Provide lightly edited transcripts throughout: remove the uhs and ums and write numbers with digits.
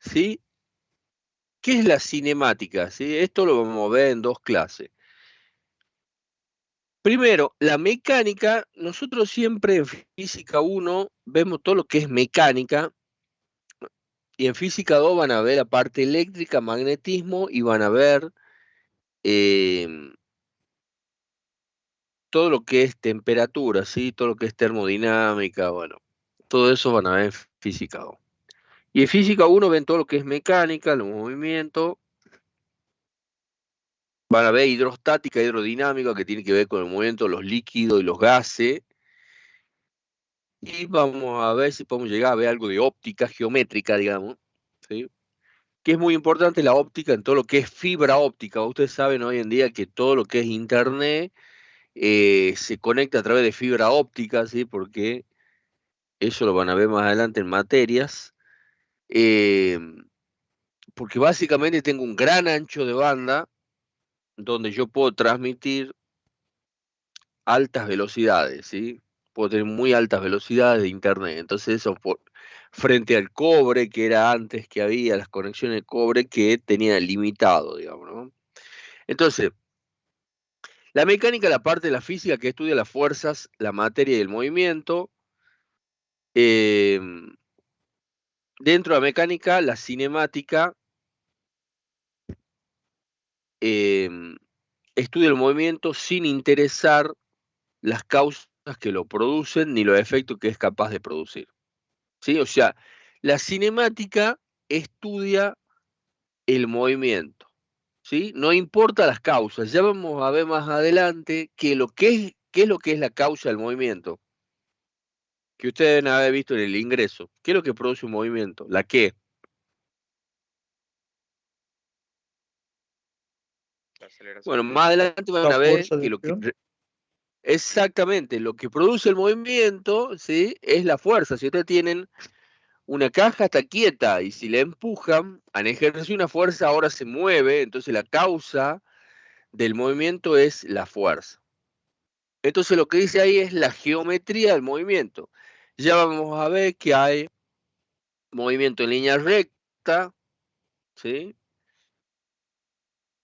¿sí? ¿Qué es la cinemática? ¿Sí? Esto lo vamos a ver en dos clases. Primero, la mecánica, nosotros siempre en física 1 vemos todo lo que es mecánica, y en física 2 van a ver la parte eléctrica, magnetismo, y van a ver em, todo lo que es temperatura, ¿sí? Todo lo que es termodinámica, bueno, todo eso van a ver en física 2. Y en física 1 ven todo lo que es mecánica, los movimientos, van a ver hidrostática, hidrodinámica, que tiene que ver con el movimiento de los líquidos y los gases, y vamos a ver si podemos llegar a ver algo de óptica geométrica, digamos, ¿sí? Que es muy importante la óptica en todo lo que es fibra óptica. Ustedes saben hoy en día que todo lo que es internet se conecta a través de fibra óptica, ¿sí? Porque eso lo van a ver más adelante en materias. eh, Porque básicamente tengo un gran ancho de banda donde yo puedo transmitir altas velocidades, ¿sí? Puedo tener muy altas velocidades de internet. Entonces eso frente al cobre, que era antes que había las conexiones de cobre que tenía limitado, digamos, ¿no? Entonces, la mecánica es la parte de la física que estudia las fuerzas, la materia y el movimiento. Em, Dentro de la mecánica, la cinemática em, estudia el movimiento sin interesar las causas que lo producen ni los efectos que es capaz de producir. ¿Sí? O sea, la cinemática estudia el movimiento, ¿sí? No importa las causas. Ya vamos a ver más adelante qué es lo que es la causa del movimiento, que ustedes deben haber visto en el ingreso. ¿Qué es lo que produce un movimiento? ¿La qué? La Bueno, aceleración. más adelante van La a ver fuerza de que acción. exactamente lo que produce el movimiento, ¿sí? Es la fuerza. Si ustedes tienen una caja está quieta y si la empujan, al ejercer una fuerza ahora se mueve, entonces la causa del movimiento es la fuerza. Entonces lo que dice ahí es la geometría del movimiento. Ya vamos a ver que hay movimiento en línea recta, ¿sí?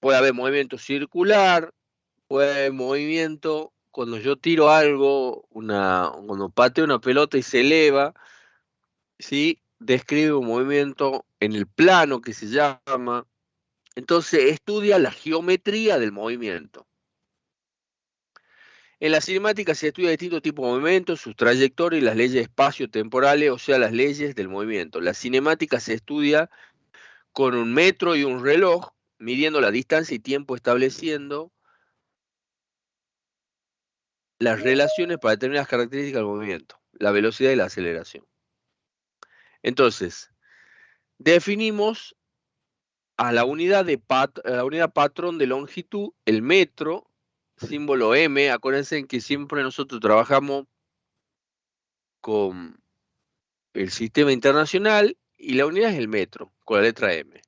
Puede haber movimiento circular, puede haber movimiento cuando yo tiro algo, cuando pateo una pelota y se eleva, ¿sí? Describe un movimiento en el plano que se llama. Entonces estudia la geometría del movimiento. En la cinemática se estudia distintos tipos de movimientos, sus trayectorias y las leyes espacio-temporales, o sea, las leyes del movimiento. La cinemática se estudia con un metro y un reloj, midiendo la distancia y tiempo, estableciendo las relaciones para determinar las características del movimiento, la velocidad y la aceleración. Entonces, definimos a la unidad patrón de longitud, el metro, símbolo M. Acuérdense en que siempre nosotros trabajamos con el sistema internacional y la unidad es el metro, con la letra M.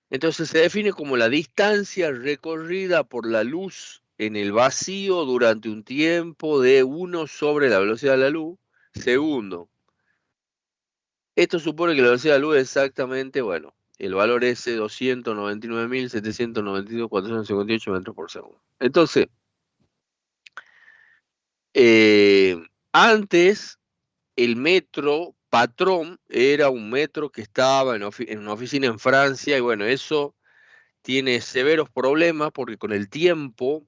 Entonces se define como la distancia recorrida por la luz en el vacío durante un tiempo de 1 sobre la velocidad de la luz. Segundo, esto supone que la velocidad de la luz es exactamente, bueno, el valor es 299.792.458 metros por segundo. Entonces, eh, antes el metro patrón era un metro que estaba en una oficina en Francia, y bueno, eso tiene severos problemas porque con el tiempo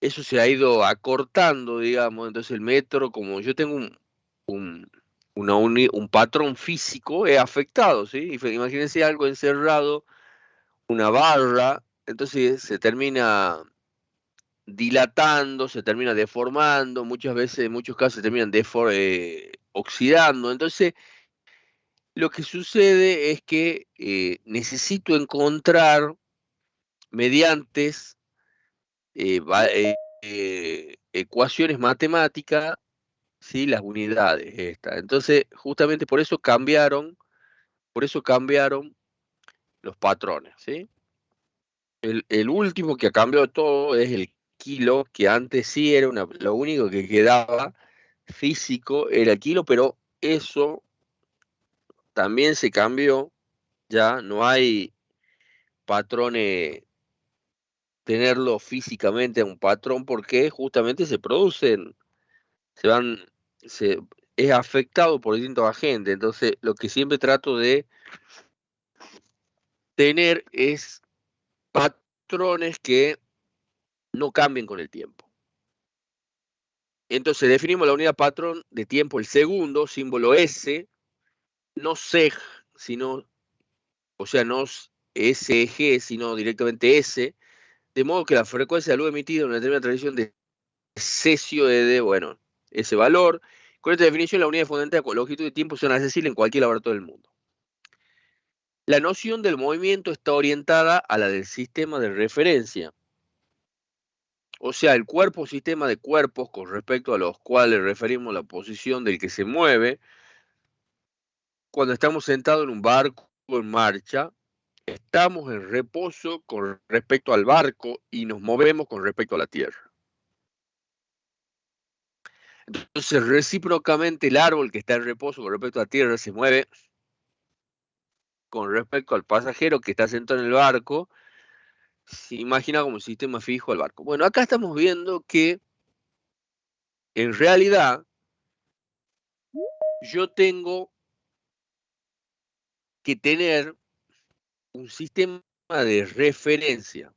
eso se ha ido acortando, digamos. Entonces el metro, como yo tengo un, un patrón físico, es afectado, ¿sí? Imagínense algo encerrado, una barra, entonces se termina dilatando, se termina deformando, muchas veces, en muchos casos se terminan oxidando. Entonces, lo que sucede es que necesito encontrar mediante ecuaciones matemáticas, ¿sí? Las unidades estas. Entonces, justamente por eso cambiaron los patrones, ¿sí? El último que ha cambiado todo es el kilo, que antes sí era lo único que quedaba físico era el kilo, pero eso también se cambió, ya no hay patrones, tenerlo físicamente un patrón, porque justamente se producen, se van, se, es afectado por distintos agentes. Entonces, lo que siempre trato de tener es patrones que no cambien con el tiempo. Entonces definimos la unidad patrón de tiempo, el segundo, símbolo S, no seg, sino, o sea, no SG, sino directamente S, de modo que la frecuencia de luz emitida en una determinada tradición de cesio de, bueno, ese valor. Con esta definición, la unidad fundamental con longitud de tiempo son accesibles en cualquier laboratorio del mundo. La noción del movimiento está orientada a la del sistema de referencia. O sea, el cuerpo o sistema de cuerpos con respecto a los cuales referimos la posición del que se mueve. Cuando estamos sentados en un barco en marcha, estamos en reposo con respecto al barco y nos movemos con respecto a la tierra. Entonces, recíprocamente, el árbol que está en reposo con respecto a la tierra se mueve con respecto al pasajero que está sentado en el barco. Se imagina como un sistema fijo al barco. Bueno, acá estamos viendo que en realidad yo tengo que tener un sistema de referencia,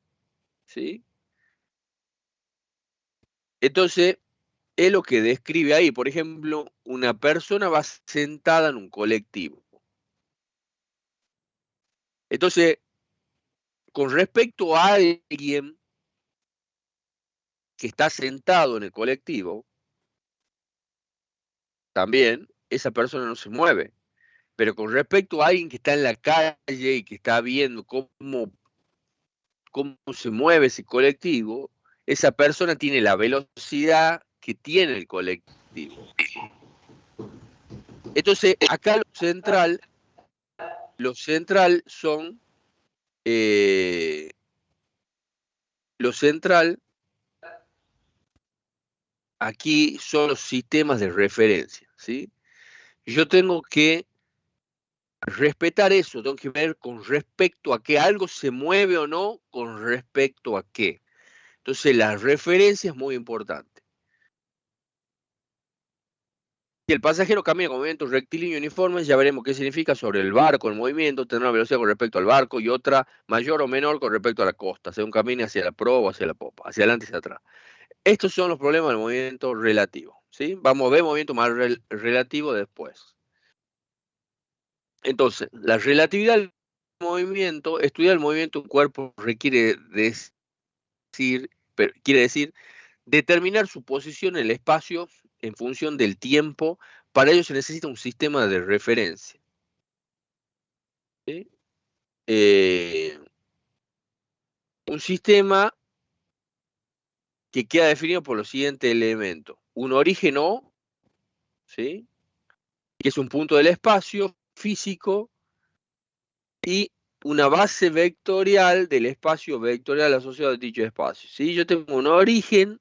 ¿sí? Entonces, es lo que describe ahí. Por ejemplo, una persona va sentada en un colectivo. Entonces, con respecto a alguien que está sentado en el colectivo, también esa persona no se mueve. Pero con respecto a alguien que está en la calle y que está viendo cómo se mueve ese colectivo, esa persona tiene la velocidad que tiene el colectivo. Entonces, acá lo central son, lo central aquí son los sistemas de referencia, ¿sí? Yo tengo que respetar eso, tengo que ver con respecto a que algo se mueve o no, con respecto a qué. Entonces, la referencia es muy importante. Si el pasajero camina con movimiento rectilíneo uniforme, ya veremos qué significa sobre el barco, el movimiento, tendrá una velocidad con respecto al barco y otra mayor o menor con respecto a la costa, según camine hacia la proa o hacia la popa, hacia adelante y hacia atrás. Estos son los problemas del movimiento relativo, ¿sí? Vamos a ver movimiento más relativo después. Entonces, la relatividad del movimiento, estudiar el movimiento de un cuerpo requiere quiere decir determinar su posición en el espacio en función del tiempo. Para ello se necesita un sistema de referencia, ¿sí? Eh, un sistema que queda definido por los siguientes elementos. Un origen O, ¿sí? Que es un punto del espacio físico, y una base vectorial del espacio vectorial asociado a dicho espacio, ¿sí? Yo tengo un origen,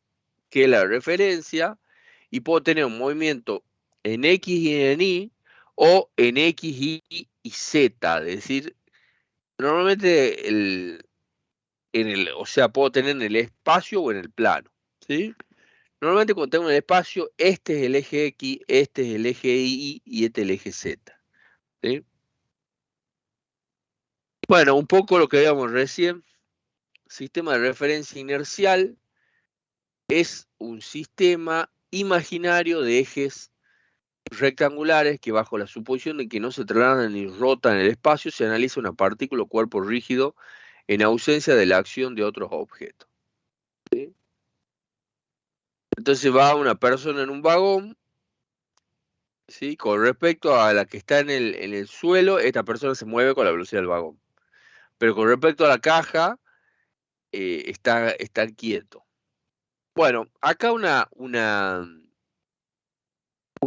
que es la referencia, y puedo tener un movimiento en X y en Y, o en X, y Z, es decir, normalmente o sea, puedo tener en el espacio o en el plano, ¿sí? Normalmente cuando tengo en el espacio, este es el eje X, este es el eje Y y este es el eje Z, ¿sí? Bueno, un poco lo que veíamos recién, sistema de referencia inercial es un sistema imaginario de ejes rectangulares que, bajo la suposición de que no se trasladan ni rotan en el espacio, se analiza una partícula o cuerpo rígido en ausencia de la acción de otros objetos, ¿sí? Entonces va una persona en un vagón, ¿sí? Con respecto a la que está en el suelo, esta persona se mueve con la velocidad del vagón. Pero con respecto a la caja, está quieto. Bueno, acá un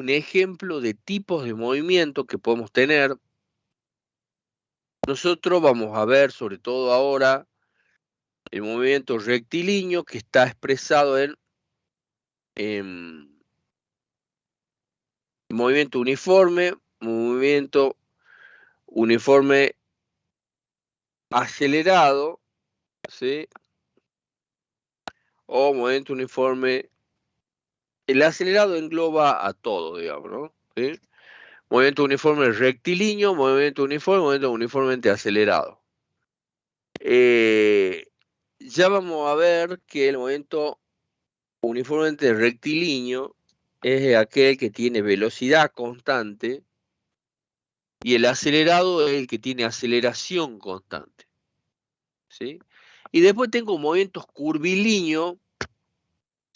ejemplo de tipos de movimiento que podemos tener. Nosotros vamos a ver, sobre todo ahora, el movimiento rectilíneo, que está expresado en movimiento uniforme, movimiento uniforme acelerado, ¿sí? O movimiento uniforme. El acelerado engloba a todo, digamos, ¿no? ¿Sí? Movimiento uniforme rectilíneo, movimiento uniformemente acelerado. Ya vamos a ver que el movimiento uniformemente rectilíneo es aquel que tiene velocidad constante y el acelerado es el que tiene aceleración constante, ¿sí? Y después tengo movimientos curvilíneos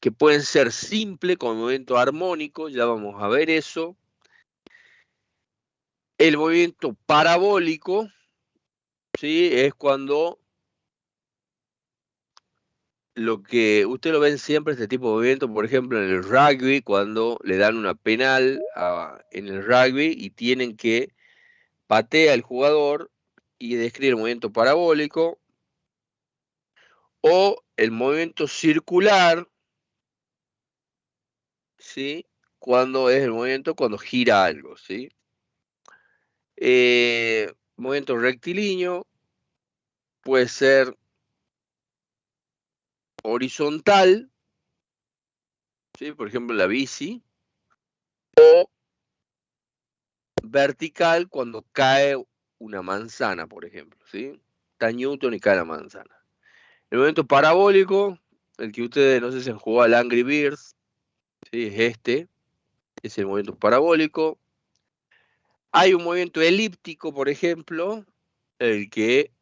que pueden ser simples con movimiento armónico, ya vamos a ver eso. El movimiento parabólico, ¿sí? Es cuando lo que ustedes lo ven siempre, este tipo de movimiento, por ejemplo, en el rugby, cuando le dan una penal en el rugby y tienen que patea el jugador y describe el movimiento parabólico, o el movimiento circular, ¿sí? Cuando es el movimiento cuando gira algo, ¿sí? Movimiento rectilíneo puede ser horizontal, ¿sí? Por ejemplo, la bici, o vertical cuando cae una manzana, por ejemplo, ¿sí? Está Newton y cae la manzana. El movimiento parabólico, el que ustedes no sé si han jugado al Angry Birds, ¿sí? Es el movimiento parabólico. Hay un movimiento elíptico, por ejemplo, el que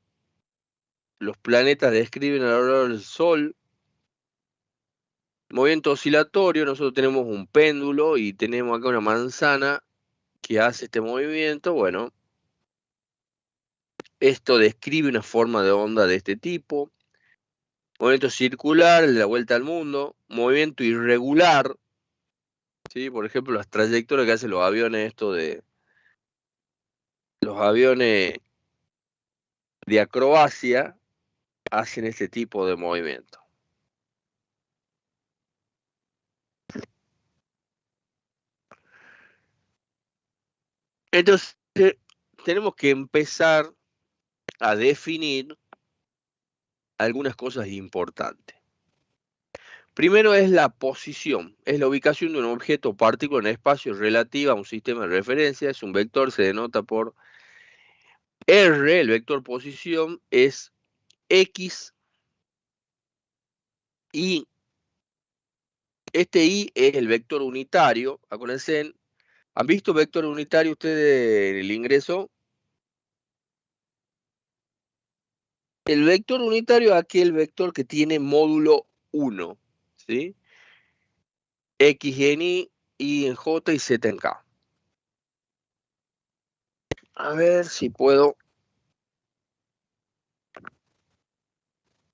los planetas describen alrededor del Sol. Movimiento oscilatorio, nosotros tenemos un péndulo y tenemos acá una manzana que hace este movimiento. Bueno, esto describe una forma de onda de este tipo. Movimiento circular, el de la vuelta al mundo. Movimiento irregular, ¿sí? Por ejemplo, las trayectorias que hacen los aviones, esto de los aviones de acrobacia, hacen este tipo de movimiento. Entonces, tenemos que empezar a definir algunas cosas importantes. Primero es la posición, es la ubicación de un objeto o partícula en espacio relativa a un sistema de referencia, es un vector, se denota por R, el vector posición es X, y este Y es el vector unitario. Acuérdense, ¿han visto vector unitario ustedes en el ingreso? El vector unitario es aquel vector que tiene módulo 1, ¿sí? X en Y en J y Z en K. A ver si puedo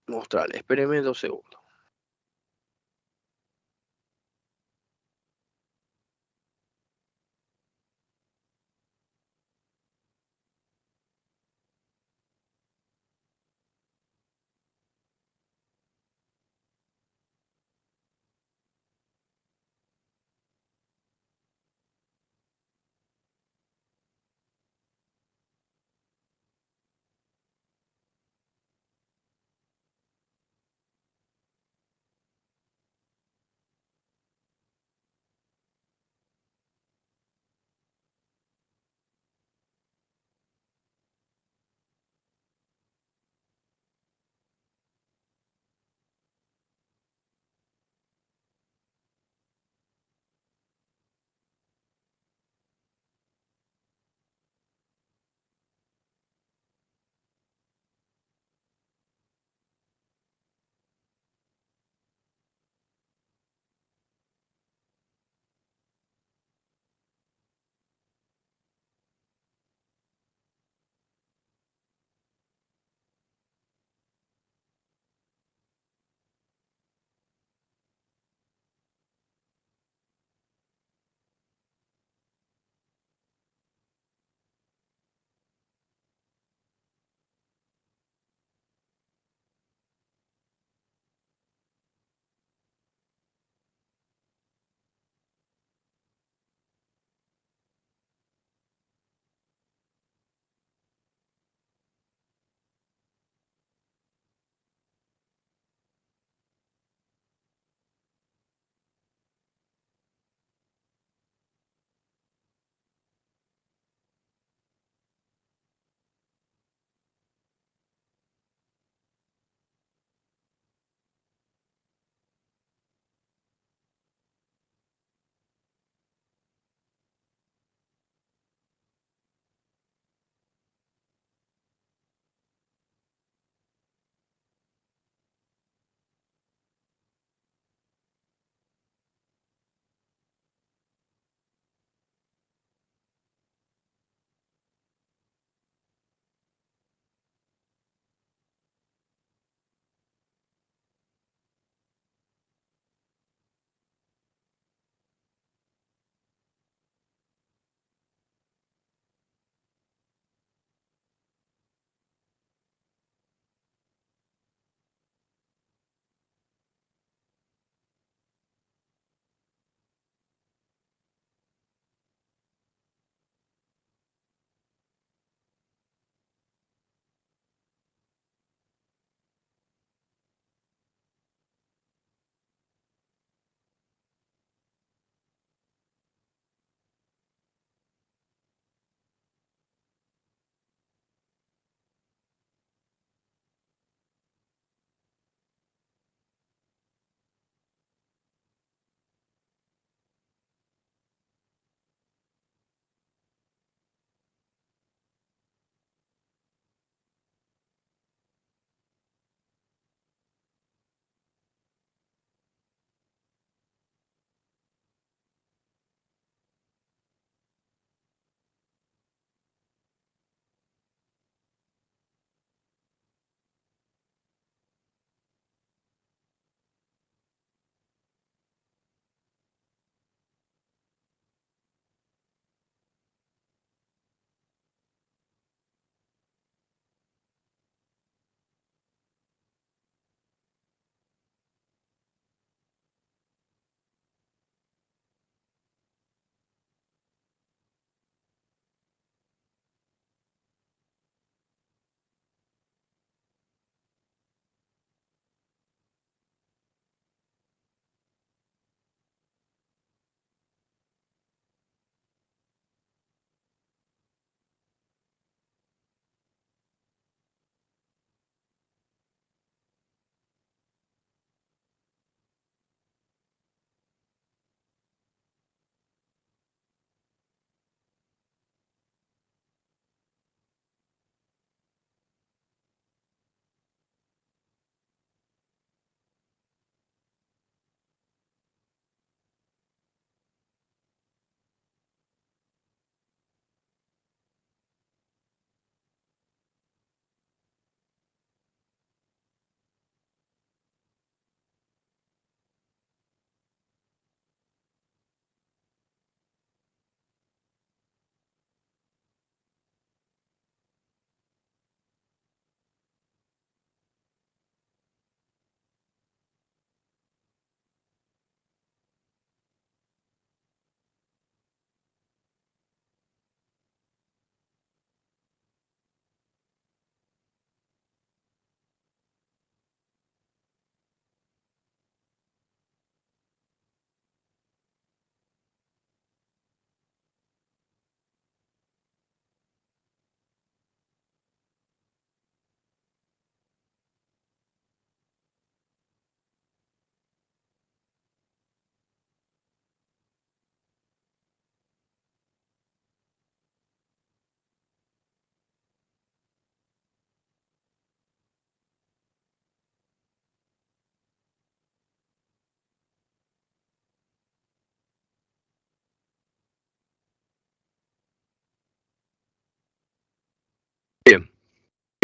mostrarle. Espérenme 2 segundos.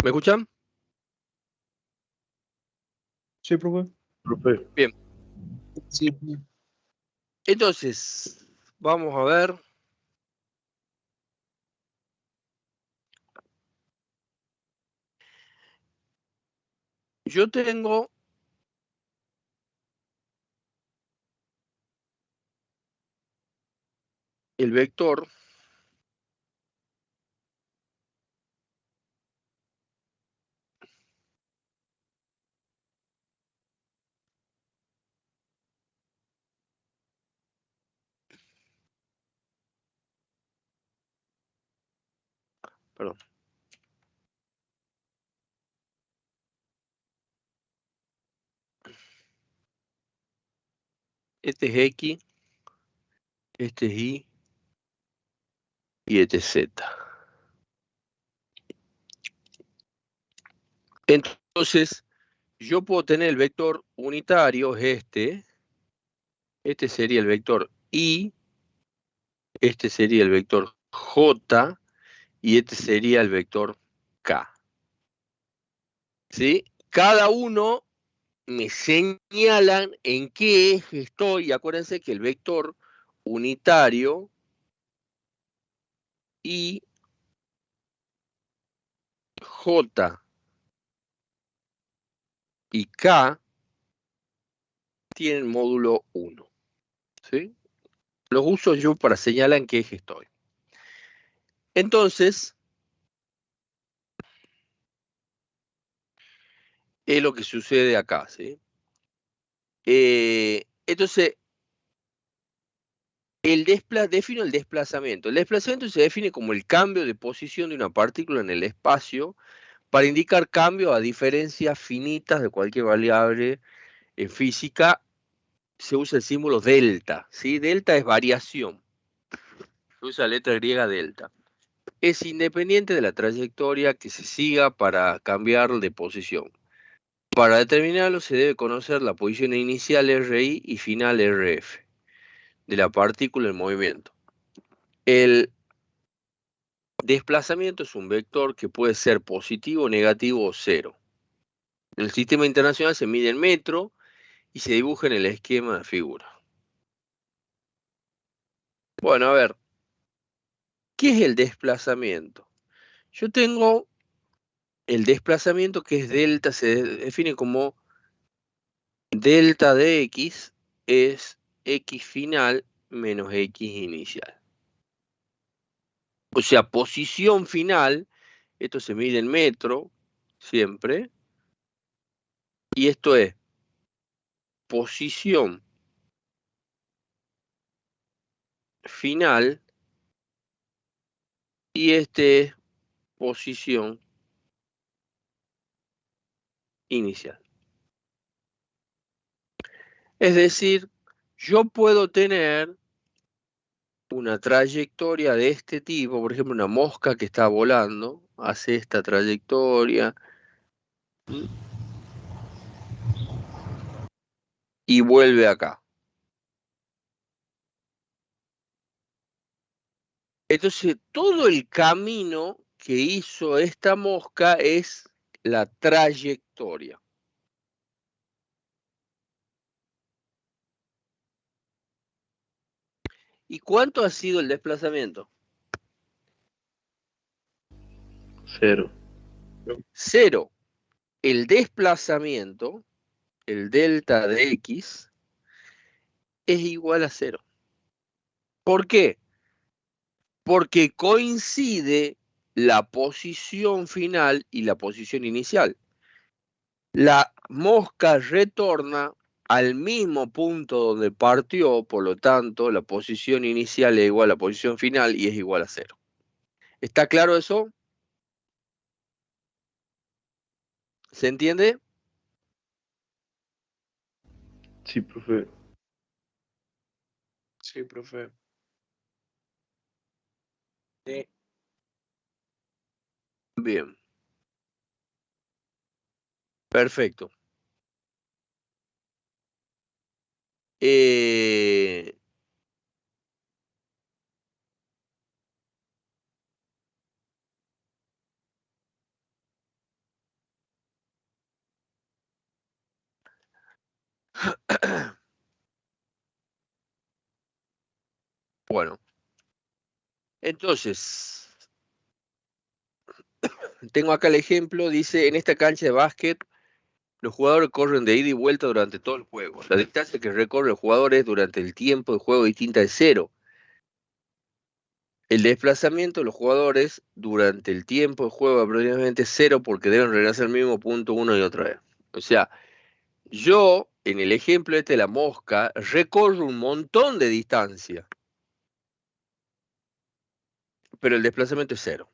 ¿Me escuchan? Sí, profe. Profe. Bien. Sí. Entonces, vamos a ver. Yo tengo el vector perdón. Este es X, este es Y y este es Z. Entonces, yo puedo tener el vector unitario, es este sería el vector Y, este sería el vector J y este sería el vector K. ¿Sí? Cada uno me señalan en qué eje estoy. Y acuérdense que el vector unitario Y, J y K tienen módulo 1. ¿Sí? Los uso yo para señalar en qué eje estoy. Entonces, es lo que sucede acá. ¿Sí? Entonces, defino el desplazamiento. El desplazamiento se define como el cambio de posición de una partícula en el espacio para indicar cambio a diferencias finitas de cualquier variable en física. Se usa el símbolo delta. ¿Sí? Delta es variación. Se usa la letra griega delta. Es independiente de la trayectoria que se siga para cambiar de posición. Para determinarlo se debe conocer la posición inicial RI y final RF de la partícula en movimiento. El desplazamiento es un vector que puede ser positivo, negativo o cero. En el sistema internacional se mide en metro y se dibuja en el esquema de figura. Bueno, a ver, ¿qué es el desplazamiento? Yo tengo el desplazamiento que es delta, se define como delta de x es x final menos x inicial. O sea, posición final, esto se mide en metro, siempre, y esto es posición final, y este es posición inicial. Es decir, yo puedo tener una trayectoria de este tipo, por ejemplo, una mosca que está volando, hace esta trayectoria y vuelve acá. Entonces, todo el camino que hizo esta mosca es la trayectoria. ¿Y cuánto ha sido el desplazamiento? 0. 0. El desplazamiento, el delta de x, es igual a 0. ¿Por qué? Porque coincide la posición final y la posición inicial. La mosca retorna al mismo punto donde partió, por lo tanto, la posición inicial es igual a la posición final y es igual a 0. ¿Está claro eso? ¿Se entiende? Sí, profe. Sí, profe. Sí. Bien. Perfecto. Eh, Bueno, entonces, tengo acá el ejemplo, dice, en esta cancha de básquet, los jugadores corren de ida y vuelta durante todo el juego. La distancia que recorren los jugadores durante el tiempo de juego distinta de 0. El desplazamiento de los jugadores durante el tiempo de juego es aproximadamente 0 porque deben regresar al mismo punto una y otra vez. O sea, yo, en el ejemplo este de la mosca, recorro un montón de distancia, pero el desplazamiento es 0.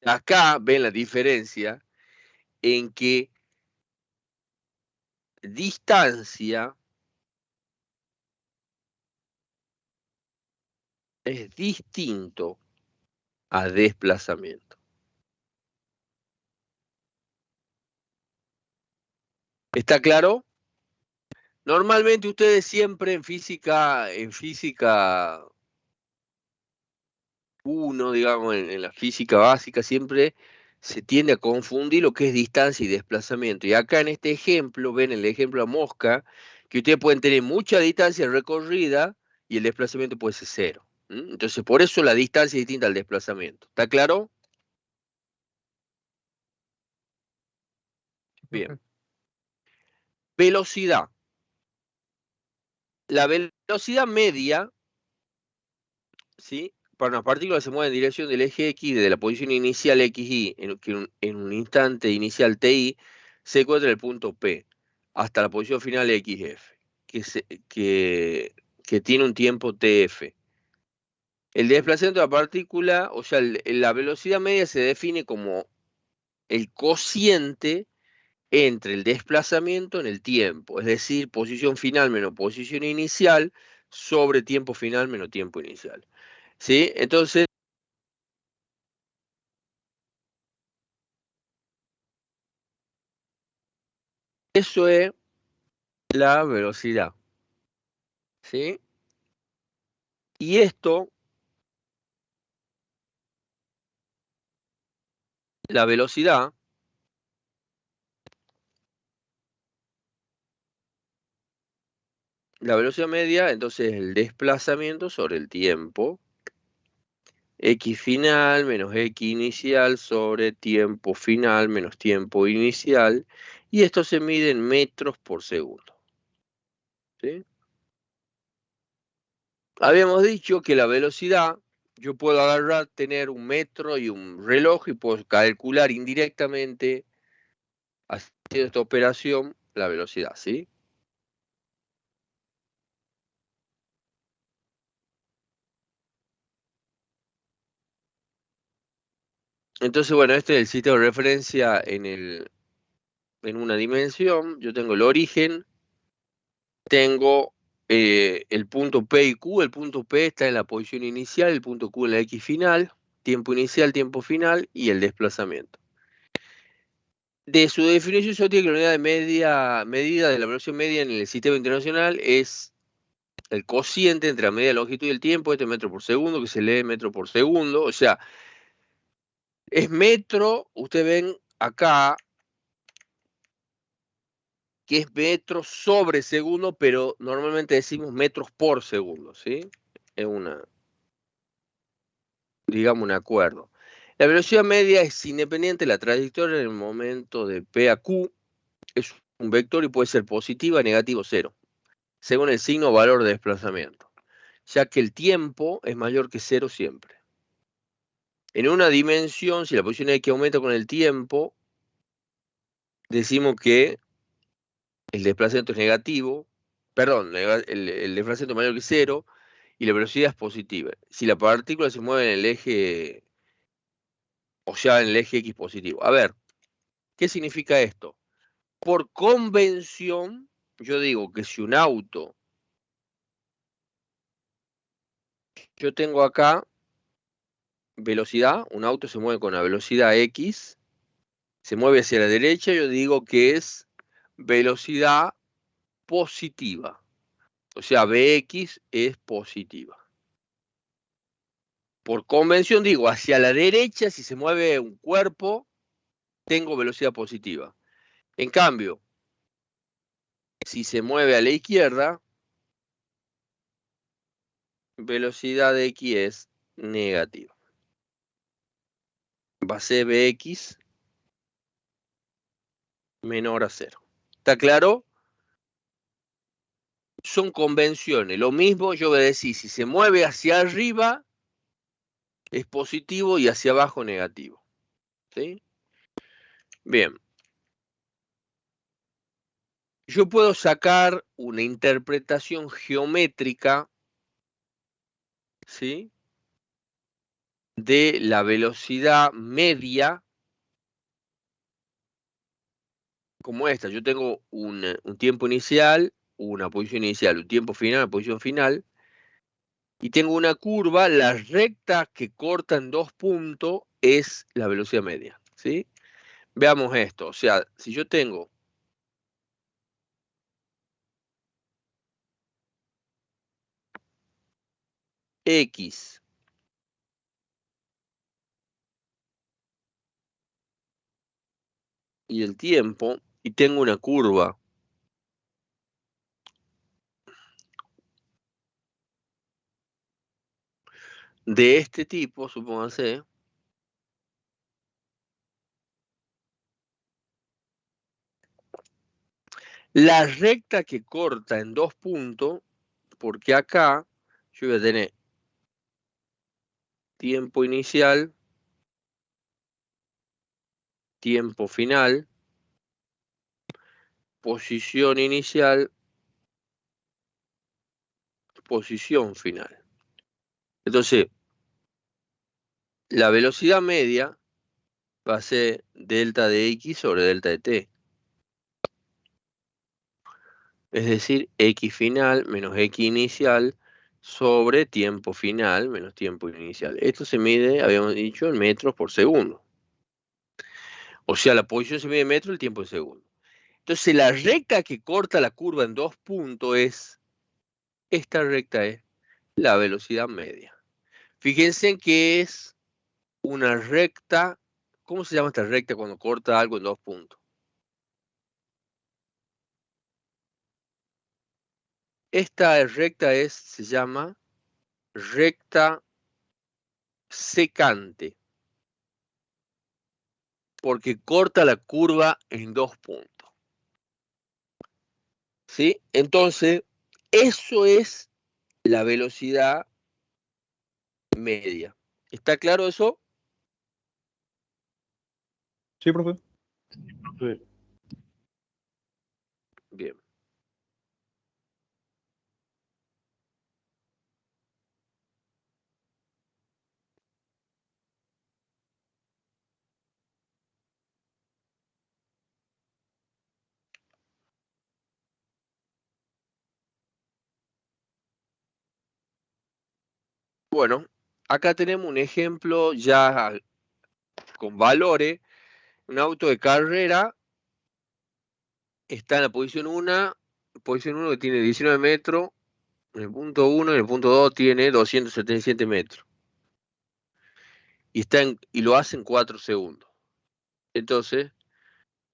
Acá ven la diferencia en que distancia es distinto a desplazamiento. ¿Está claro? Normalmente ustedes siempre en física 1, digamos, en la física básica, siempre se tiende a confundir lo que es distancia y desplazamiento. Y acá en este ejemplo, ven el ejemplo de la mosca, que ustedes pueden tener mucha distancia recorrida y el desplazamiento puede ser 0. Entonces, por eso la distancia es distinta al desplazamiento. ¿Está claro? Bien. Velocidad. La velocidad media, ¿sí? Para una partícula se mueve en dirección del eje X desde la posición inicial XY, en un instante inicial TI, se encuentra en el punto P, hasta la posición final XF, que tiene un tiempo TF. El desplazamiento de la partícula, o sea, la velocidad media se define como el cociente entre el desplazamiento en el tiempo, es decir, posición final menos posición inicial sobre tiempo final menos tiempo inicial. ¿Sí? Entonces, eso es la velocidad. ¿Sí? Y esto, la velocidad, media, entonces el desplazamiento sobre el tiempo, x final menos x inicial sobre tiempo final menos tiempo inicial, y esto se mide en metros por segundo. ¿Sí? Habíamos dicho que la velocidad, yo puedo agarrar, tener un metro y un reloj y puedo calcular indirectamente, haciendo esta operación, la velocidad, ¿sí? Entonces, bueno, este es el sitio de referencia en una dimensión. Yo tengo el origen, tengo el punto P y Q. El punto P está en la posición inicial, el punto Q en la X final, tiempo inicial, tiempo final y el desplazamiento. De su definición isótica, la unidad de medida de la velocidad media en el sistema internacional es el cociente entre la media de la longitud y el tiempo, este es metro por segundo, que se lee metro por segundo. O sea, es metro, ustedes ven acá, que es metros sobre segundo, pero normalmente decimos metros por segundo, ¿sí? Es digamos, un acuerdo. La velocidad media es independiente de la trayectoria en el momento de P a Q. Es un vector y puede ser positiva, negativa o cero, según el signo o valor de desplazamiento, ya que el tiempo es mayor que 0 siempre. En una dimensión, si la posición X aumenta con el tiempo, decimos que el desplazamiento es negativo, perdón, el desplazamiento es mayor que 0 y la velocidad es positiva. Si la partícula se mueve en el eje, o sea, en el eje X positivo. A ver, ¿qué significa esto? Por convención, yo digo que si un auto, yo tengo acá velocidad, un auto se mueve con la velocidad X, se mueve hacia la derecha, yo digo que es velocidad positiva. O sea, Bx es positiva. Por convención digo, hacia la derecha, si se mueve un cuerpo, tengo velocidad positiva. En cambio, si se mueve a la izquierda, velocidad de X es negativa. Va a ser Bx menor a 0. ¿Está claro? Son convenciones. Lo mismo yo voy a decir, si se mueve hacia arriba es positivo y hacia abajo negativo. ¿Sí? Bien. Yo puedo sacar una interpretación geométrica, ¿sí?, de la velocidad media como esta. Yo tengo un tiempo inicial, una posición inicial, un tiempo final, una posición final, y tengo una curva. La recta que corta en 2 puntos es la velocidad media, ¿sí? Veamos esto. O sea, si yo tengo X y el tiempo, y tengo una curva de este tipo, supóngase, la recta que corta en 2 puntos, porque acá yo voy a tener tiempo inicial, tiempo final, posición inicial, posición final. Entonces, la velocidad media va a ser delta de X sobre delta de T. Es decir, X final menos X inicial sobre tiempo final menos tiempo inicial. Esto se mide, habíamos dicho, en metros por segundo. O sea, la posición se mide en metros, el tiempo en segundo. Entonces, la recta que corta la curva en 2 puntos es, esta recta es la velocidad media. Fíjense en que es una recta. ¿Cómo se llama esta recta cuando corta algo en 2 puntos? Esta recta se llama recta secante, porque corta la curva en 2 puntos. ¿Sí? Entonces, eso es la velocidad media. ¿Está claro eso? Sí, profe. Profe. Bien. Bueno, acá tenemos un ejemplo ya con valores. Un auto de carrera está en la posición 1, que tiene 19 metros, en el punto 1, en el punto 2 tiene 277 metros. Y lo hace en 4 segundos. Entonces,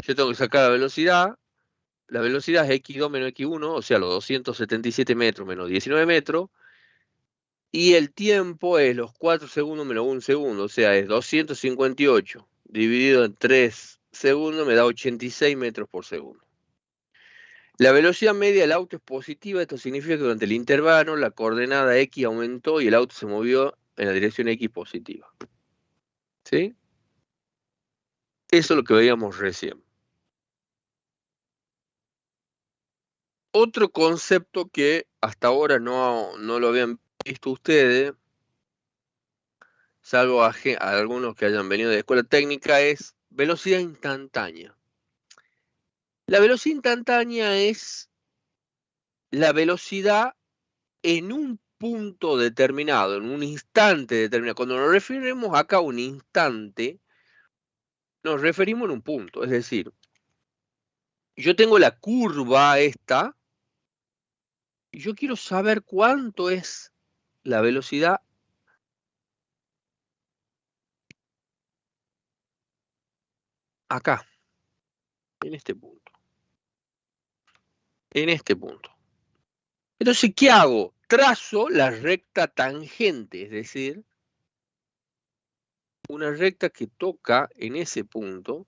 yo tengo que sacar la velocidad. La velocidad es x2 menos x1, o sea, los 277 metros menos 19 metros. Y el tiempo es los 4 segundos menos 1 segundo, o sea, es 258 dividido en 3 segundos, me da 86 metros por segundo. La velocidad media del auto es positiva. Esto significa que durante el intervalo la coordenada X aumentó y el auto se movió en la dirección X positiva. ¿Sí? Eso es lo que veíamos recién. Otro concepto que hasta ahora no lo habían visto ustedes, salvo a algunos que hayan venido de escuela técnica, es velocidad instantánea. La velocidad instantánea es la velocidad en un punto determinado, en un instante determinado. Cuando nos referimos acá a un instante, nos referimos en un punto. Es decir, yo tengo la curva esta y yo quiero saber cuánto es la velocidad acá, en este punto. En este punto. Entonces, ¿qué hago? trazo la recta tangente, es decir, una recta que toca en ese punto.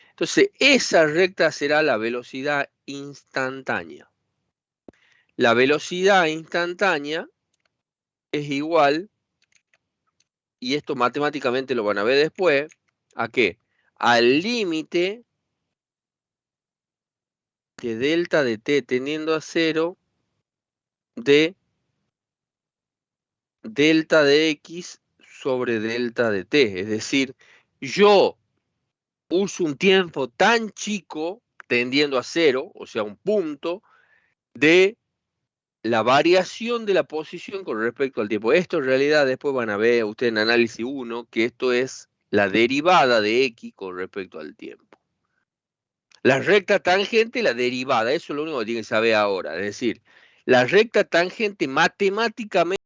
Entonces, esa recta será la velocidad instantánea. La velocidad instantánea es igual, y esto matemáticamente lo van a ver después, ¿a qué? Al límite de delta de t tendiendo a 0 de delta de x sobre delta de t. Es decir, yo uso un tiempo tan chico tendiendo a 0, o sea, un punto, de la variación de la posición con respecto al tiempo. Esto en realidad después van a ver ustedes en análisis 1 que esto es la derivada de x con respecto al tiempo. La recta tangente y la derivada, eso es lo único que tienen que saber ahora. Es decir, la recta tangente matemáticamente